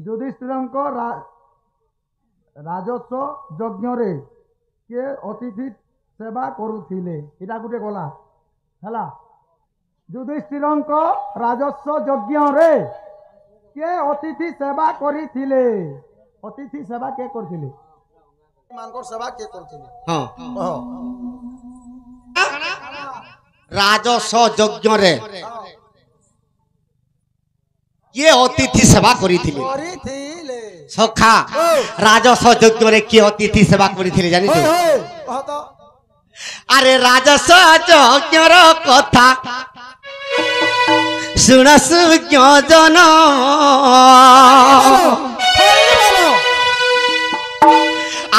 युधिष्ठिरଙ୍କ राजस्व यज्ञ रे के अतिथि सेवा करुथिले इटा गुटे गला हला युधिष्ठिरଙ୍କ राजस्व यज्ञ रे के अतिथि सेवा करिथिले अतिथि सेवा के करथिले मानकर सेवा के करथिले हां राजस्व यज्ञ रे ये अतिथि सेवा करिथिले सखा राजस्व यज्ञ रे के अतिथि सेवा करिथिले जानि तो अरे राजस्व यज्ञ रो कथा सुन सुज्ञ जन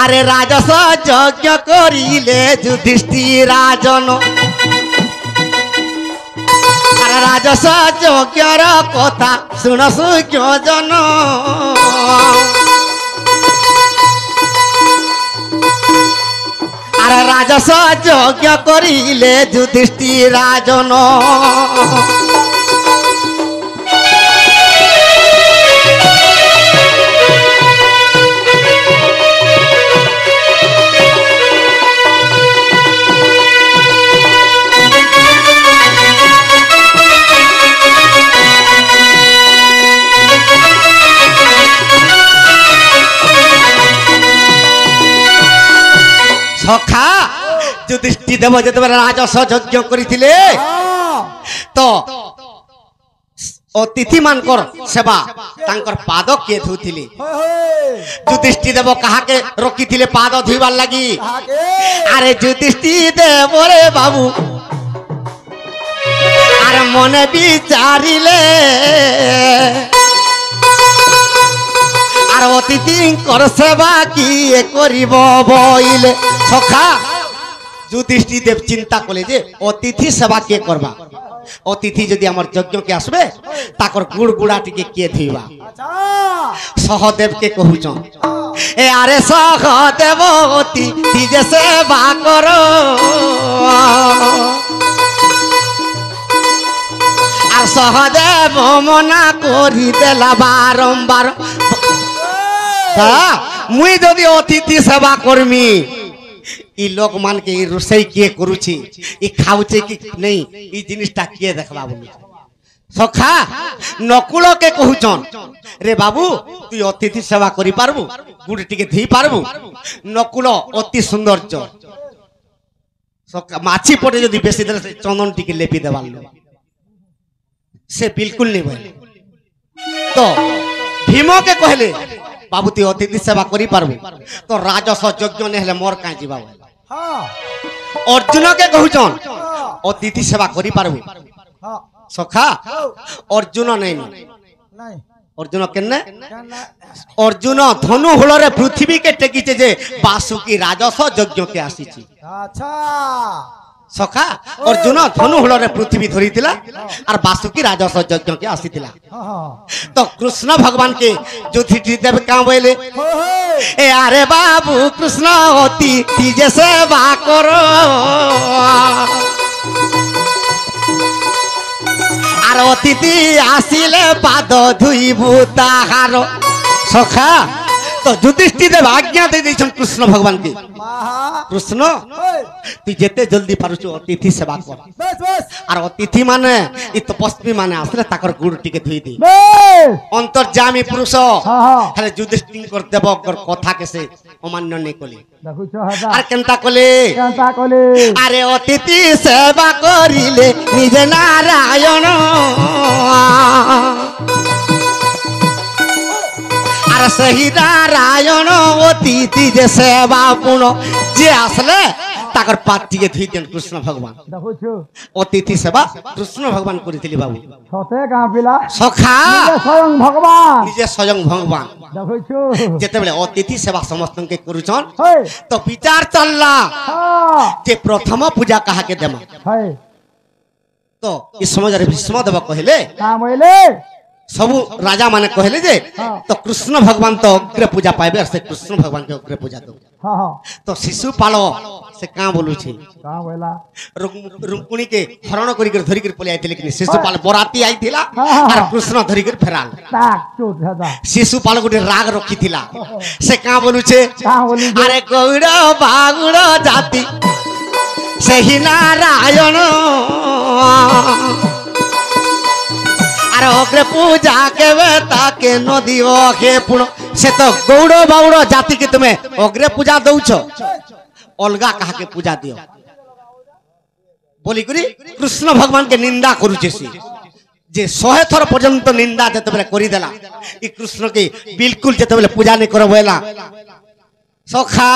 अरे राजस्व यज्ञ करिले युधिष्ठिर राजन अरे राजस्व यज्ञ रो कथा सुन सुज्ञ जन अरे राजस्व यज्ञ करिले युधिष्ठिर राजन सखा युधिष्ठिर देव जब राजस्व यज्ञ करथिले तो अतिथि मानकर सेवा तांकर पाद के धुथिले युधिष्ठिर देव कहा के रोकिथिले पाद धुइबार लागि अरे युधिष्ठिर देव रे बाबू अरे मने विचारिले अतिथि सेवा किए करिब बइले सखा युधिष्ठिर देव चिंता कले जे अतिथि सेवा के करबा अतिथि जदि हमर यज्ञ के आसबे ताकर गुड़ गुड़ा टिके के धुइबा सहदेव के कहूछ ए अरे सहदेव अतिथि जे सेवा करो आ सहदेव मना करि देला बारंबार मुई जदि अतिथि सेवा करमी ई लोक मान के ई रोसई के करूची ई खाउचे कि नहीं ई जिनिसटा के देखबा बोली सखा नकुल के कहूचन रे बाबू तू अतिथि सेवा करि पारबू गुड़ टिके धि पारबू नकुल अति सौंदर्य सखा माछी पटे जदि बेसी देले चंदन टिके लेपि देबाल से बिल्कुल नहीं भइल तो भीम के कहले बाबू तू अतिथि सेवा करि पारबू तो राजस्व यज्ञ ने हेले मोर काई जीवा हां अर्जुन के कहूचन अतिथि सेवा करि पारबू हां सखा अर्जुन नहीं अर्जुन केने अर्जुन धनु हुल रे पृथ्वी के टेकीचे जे वासुकी राजस्व यज्ञ के आसीची अच्छा सखा अर्जुन धनु हुल रे पृथ्वी धरितिला और वासुकी राजस्व यज्ञ के आसीतिला तो कृष्ण भगवान के युधिष्ठिर देव का बोले ए अरे बाबू कृष्ण अतिथि जे सेवा करो और अतिथि आसिले पाद धुइबू ताहार सखा तो युधिष्ठिर देव आज्ञा दे दैछन कृष्ण भगवान के कृष्ण तू जेते जल्दी पारुछु अतिथि सेवा कर बस बस और अतिथि माने इ तपस्वी माने आसले ताकर गुड़ टिके धुइ दे अंतर्यामी पुरुष खाली युधिष्ठिर कर देव कर कथा के से अमान्य नहीं कले देखुछ हदा और केनता कले अरे अतिथि सेवा करिले निजे नारायण सही नारायण अतिथि जे सेवा पुन जे आसले ताकर पाती के धुइ देन कृष्ण भगवान देखुछु अतिथि सेवा कृष्ण भगवान करिथिली बाबू छते का पिला सखा निजे स्वयं भगवान देखुछु जेते बेले अतिथि सेवा समस्त के करूछन तो विचार चलला जे प्रथम पूजा कहा के देमा तो इस समय रे भीष्म देव कहले का बोले सबु राजा माने कहले जे हाँ। तो कृष्ण भगवान तो अग्र पूजा पाइबे और से कृष्ण भगवान के अग्र पूजा दो हाँ हाँ तो शिशुपाल से का बोलू छी कहाँ बोला रुक्मिणी के हरण करी कर धरी कर पले आइथिले कि शिशुपाल बराती आइथिला हाँ, हाँ, और हाँ। कृष्ण धरी कर फेराल ताक चोट दादा शिशुपाल गोटे राग रखिथिला से का बोलू छे कहाँ बोली जे? अरे गौड़ बागुड़ जाति सही नारायण अरे अग्रे पूजा के ताके नदी के पुण से तो गौड़ बाउड़ जाति के तुम्हें अग्रे पूजा दौछ अलगा कहा के पूजा दियो बोली करी कृष्ण भगवान के निंदा करुचे सी जे 100 थर पर्यंत निंदा जते बेले करी देला ई कृष्ण के बिल्कुल जते बेले पूजा नहीं करबेला सखा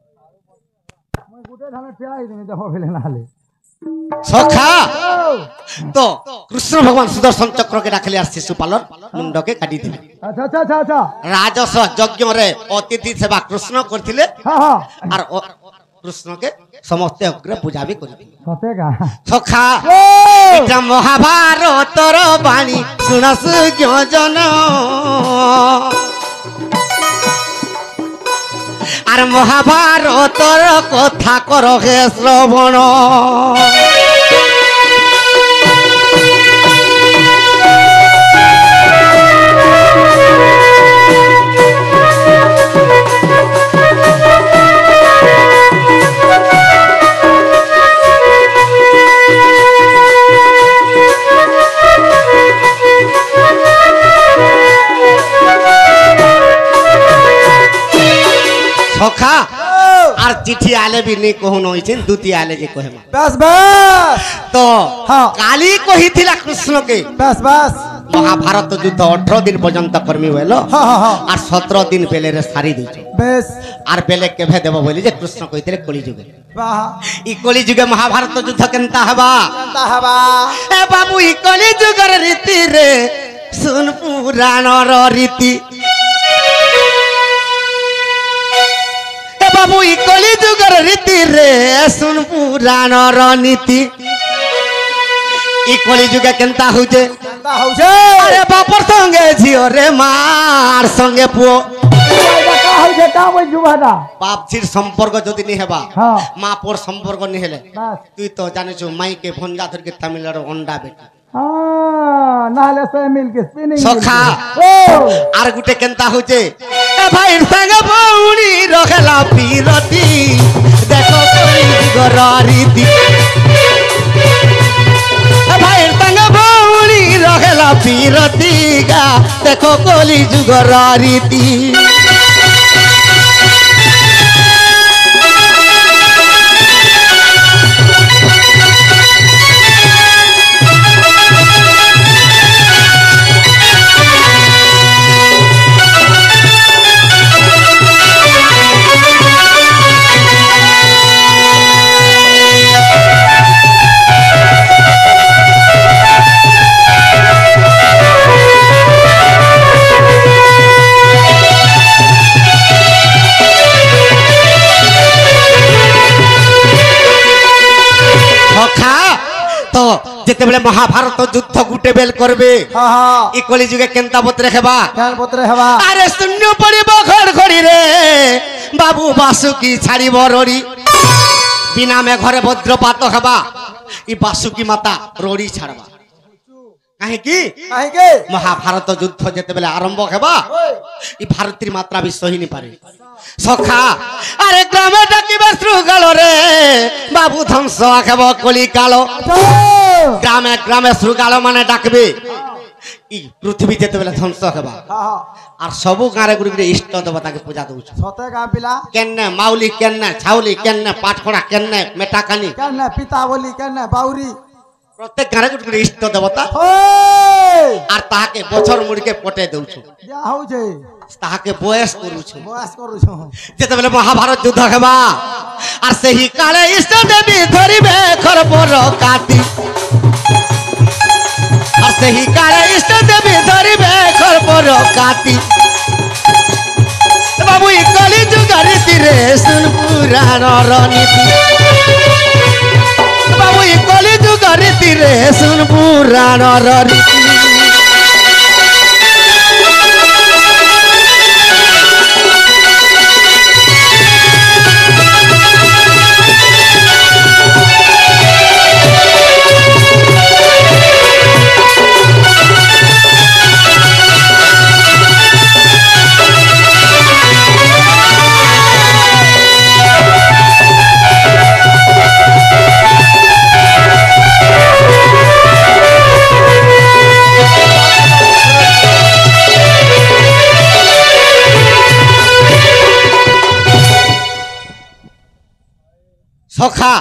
मैं गुटे ढाले ठिया ही नहीं देखो फिले नाले सखा तो कृष्ण भगवान सुदर्शन चक्र के रखले आर शिशुपाल मुंड के काटी दिले अच्छा अच्छा अच्छा अच्छा राजस यज्ञ रे अतिथि सेवा कृष्ण करथिले हाँ हाँ और कृष्ण के समस्त अग्र पूजा भी करथिले सते का सखा ओ! इटा महाभारतर बाणी सुनस जन আর মহাভারতর কথা কর হে শ্রবণ सखा আর চিঠি আলে भी नहीं कहू नइछिन दुती आले जे कहे बस बस तो हाँ। काली कहिथिला कृष्ण के बस बस महाभारत युद्ध 18 दिन पर्यंत कर्मी होलो हाँ हाँ हाँ আর 17 दिन पहले रे सारी दिछ बस আর बेले केभे देबो बोली जे कृष्ण कहिथिले कली जुगे वाह ई कली जुगे महाभारत युद्ध केनता हबा जानता हवा ए बाबू ई कली जुगर रीति रे सुन पुराणर रीति बाबू ई कली जुगर रीति रे सुन पुराणर नीति ई कली जुगे केनता होजे जानता हो जे अरे बापर संगे झियो रे मार संगे पुओ का हो जे का वो जुवादा बाप झिर संपर्क जदि नहीं हेबा हाँ माँ पोर संपर्क नहीं हेले बस तुई तो जाने छु माई के भंजा धर के तमिलनाडु अंडा बेटी हाँ नाले से मिल के स्पिनिंग सखा। ओ आर गुटे केनता होचे ए भाई संग बौणी रखला पीरती देखो कोई गरारीती ए भाई संग बौणी रखला पीरती गा देखो कोली जुगरारीती तो जेते बेले महाभारत युद्ध गुटे बेल करबे हाँ हाँ ई कली जुगे केनता बतरे हेबा क्या पुत्र हवा अरे शून्य पड़िब खड़खड़ी रे बाबू बासुकी छाड़िब रोड़ी बिना में घरे वज्रपात हेबा ई बासुकी माता रोड़ी छाड़बा काहे की काहे के महाभारत युद्ध जेते बेले आरंभ हेबा ई भारतीय मात्रा भी सही नहीं पारे सखा अरे ग्रामे डाकिबे श्रुगाल रे बाबू ध्वंस हेब कली कालो ग्रामे ग्रामे श्रुगाल माने डाकबे ई पृथ्वी जेते बेले ध्वंस हेबा हाँ हाँ আর সবু গাঁরে গুড়ি গুড়ি ইষ্ট দেবতাকে পূজা দউছ सते का पिला কেন্নে মাউলি কেন্নে ছাউলি কেন্নে পাটখড়া কেন্নে মেটাকানি कहने पिता बोली कहने बाउरी প্রত্যেক গাঁরে গুড়ি গুড়ি ইষ্ট দেবতা ओए আর তাহাকে বছর মুড়িকে পটে দউছ क्या हो जे তাহাকে বয়স করুছ बस करू छु যেতেবেলে মহাভারত যুদ্ধ হেবা আর সেই কালে ইষ্ট দেবী ধরিবে খরপর কাটি ସେହି କାଳେ ଇଷ୍ଟ ଦେବୀ ଧରିବେ ଖରପର କାଟି ବାବୁ ଇ କଳି ଯୁଗ ରୀତିରେ ଶୁଣ ପୁରାଣର ନୀତି ବାବୁ ଇ କଳି ଯୁଗ ରୀତିରେ ଶୁଣ ପୁରାଣର ରୀତି सखा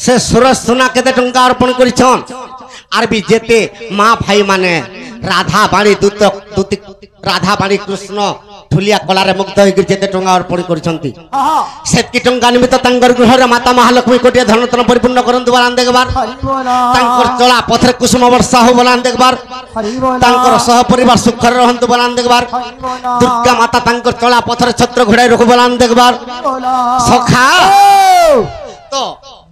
से सूरज सुना केते टंका अर्पण करिछन आर भी जेते मां भाई माने राधा बाणी दूत दूत राधा बाणी कृष्ण ठुलिया कलारे मुग्ध होई जेते टंका अर्पण करिछंती सेतकी टंका निमित्त तांगर गृहरे माता महालक्ष्मी कोटिया धनतन परिपूर्ण करंतु बलान देखबार तांकर चला पथरे कुसुम वर्षा हो बलान देखबार तांकर सह परिवार सुख रहंतु बलान देखबार दुर्गा माता तांकर चला पथरे छत्र घोड़ाई रखु बलान देखबार सखा तो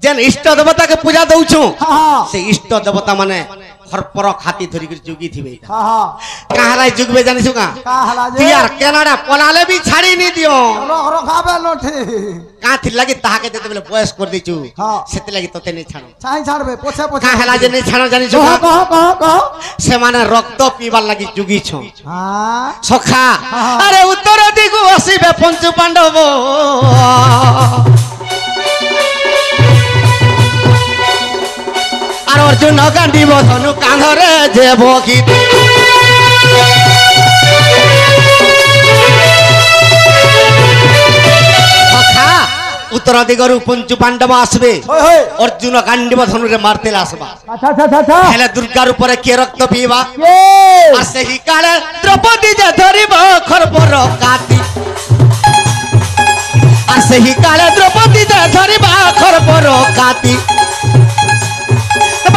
जेन इष्ट देवता के पूजा दउछु से इष्ट देवता माने खरपर खाती धरी कर जुगी थिबे काहला जुगबे जानिसु का तियार केनाडा पलाले भी छाड़ी नी दियो रखाबे नथि का थि लागि ताहा के देते बेले बयस कर दिछु सेते लागि तते नै छानो चाहि छाड़बे पोछे पोछे काहला जे नै छानो जानिसु का कह से माने रक्त पीबार लागि जुगी छ हां सखा अरे उत्तर दिगु आसीबे पंचु पांडव अर्जुन गांधी धनु कांधरे जे भोगी उत्तर दिगरु पंचु पांडव आसबे अर्जुन गांधी धनु रे मारते आसबा अच्छा हेले दुर्गा रूप के रक्त पीवा आ सही काले द्रौपदी जे धरिबो खरपर काटी आ सही काले द्रौपदी जे धरिबा खरपर काटी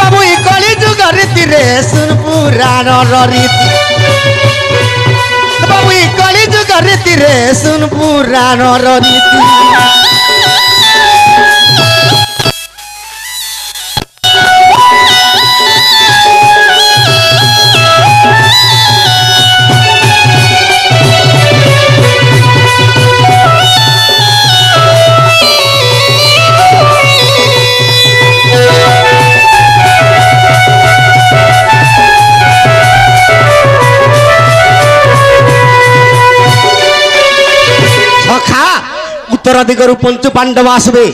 बाबू इ कली जुग रीति रे सुन पुराणर रीति बाबू इ कली जुग रीति रे सुन पुराणर रीति उत्तर दिगरु पंचु पांडव आसबे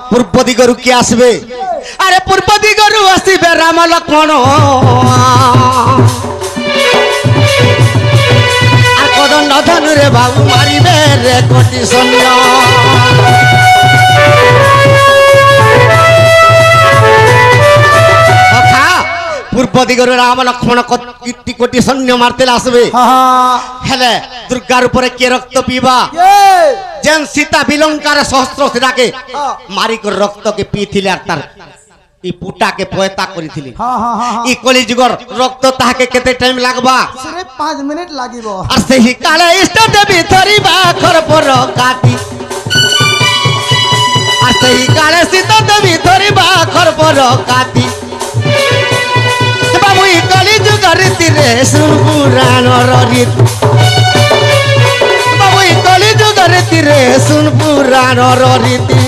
पूर्व दिगरु किए आसबे अरे पूर्व दिगरु आसबे राम लक्ष्मण आ कदंड धनु रे बाबू मारिबे रे कोटि सैन्य पूर्व दिगरु राम लक्ष्मण कोटि कोटि सैन्य मारते आसबे हेले दुर्गा रूप के रक्त पीवा जेन सीता विलंकार सहस्र सीता के मारी कर रक्त के पी थिले तार ई पुटा के पोयता करी थिले ई कली जुगर रक्त ताहा के केते टाइम लागबा सिर्फ 5 मिनट लागिबो आ सही काले इष्ट देवी धरिबा खरपर काटी आ सही काले सीता देवी धरिबा खरपर काटी बाबू ई कली जुग रीति रे सुन पुराणर रीति बाबू ई कली जुग रीति रे सुन पुराणर रीति